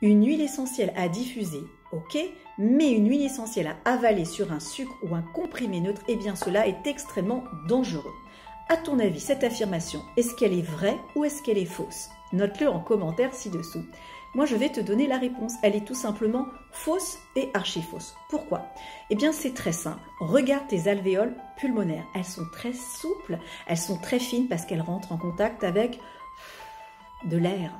Une huile essentielle à diffuser, ok, mais une huile essentielle à avaler sur un sucre ou un comprimé neutre, eh bien cela est extrêmement dangereux. À ton avis, cette affirmation, est-ce qu'elle est vraie ou est-ce qu'elle est fausse? Note-le en commentaire ci-dessous. Moi, je vais te donner la réponse. Elle est tout simplement fausse et archi-fausse. Pourquoi? Eh bien, c'est très simple. Regarde tes alvéoles pulmonaires. Elles sont très souples, elles sont très fines parce qu'elles rentrent en contact avec de l'air.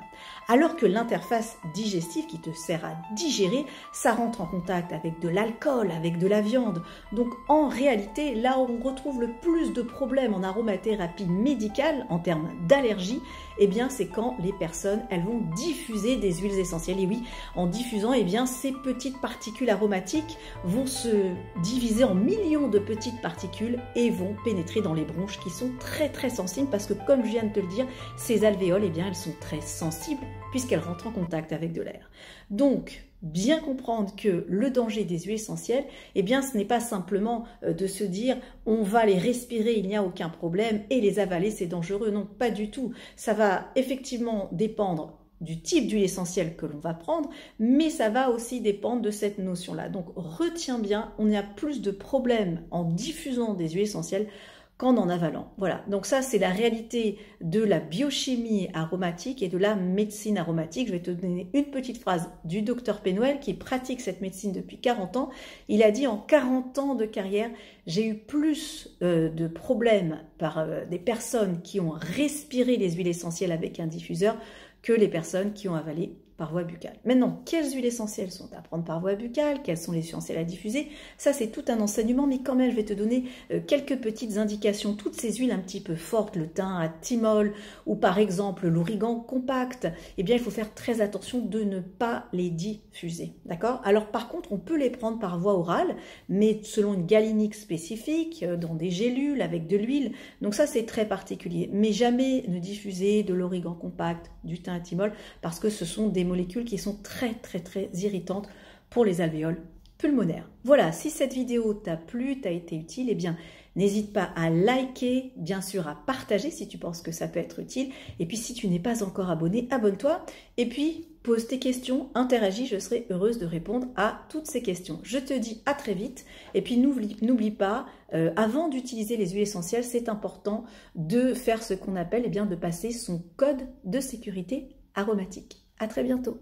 Alors que l'interface digestive qui te sert à digérer, ça rentre en contact avec de l'alcool, avec de la viande. Donc en réalité, là où on retrouve le plus de problèmes en aromathérapie médicale, en termes d'allergie, eh bien c'est quand les personnes, elles vont diffuser des huiles essentielles. Et oui, en diffusant, eh bien ces petites particules aromatiques vont se diviser en millions de petites particules et vont pénétrer dans les bronches qui sont très très sensibles parce que comme je viens de te le dire, ces alvéoles, eh bien elles sont très sensibles puisqu'elles rentrent en contact avec de l'air. Donc, bien comprendre que le danger des huiles essentielles, eh bien, ce n'est pas simplement de se dire on va les respirer, il n'y a aucun problème, et les avaler, c'est dangereux. Non, pas du tout. Ça va effectivement dépendre du type d'huile essentielle que l'on va prendre, mais ça va aussi dépendre de cette notion-là. Donc, retiens bien, on a plus de problèmes en diffusant des huiles essentielles qu'en en avalant. Voilà, donc ça c'est la réalité de la biochimie aromatique et de la médecine aromatique. Je vais te donner une petite phrase du docteur Penwell qui pratique cette médecine depuis 40 ans. Il a dit en 40 ans de carrière, j'ai eu plus de problèmes par des personnes qui ont respiré les huiles essentielles avec un diffuseur que les personnes qui ont avalé par voie buccale. Maintenant, quelles huiles essentielles sont à prendre par voie buccale? Quelles sont les huiles essentielles à diffuser? Ça, c'est tout un enseignement, mais quand même, je vais te donner quelques petites indications. Toutes ces huiles un petit peu fortes, le thym à thymol ou par exemple l'origan compact, eh bien, il faut faire très attention de ne pas les diffuser, d'accord? Alors, par contre, on peut les prendre par voie orale, mais selon une galénique spécifique, dans des gélules, avec de l'huile. Donc ça, c'est très particulier. Mais jamais ne diffuser de l'origan compact, du thym à thymol, parce que ce sont des molécules qui sont très irritantes pour les alvéoles pulmonaires. Voilà, si cette vidéo t'a plu, t'a été utile, eh bien n'hésite pas à liker, bien sûr à partager si tu penses que ça peut être utile. Et puis si tu n'es pas encore abonné, abonne-toi. Et puis pose tes questions, interagis, je serai heureuse de répondre à toutes ces questions. Je te dis à très vite. Et puis n'oublie pas, avant d'utiliser les huiles essentielles, c'est important de faire ce qu'on appelle, eh bien, de passer son code de sécurité aromatique. À très bientôt.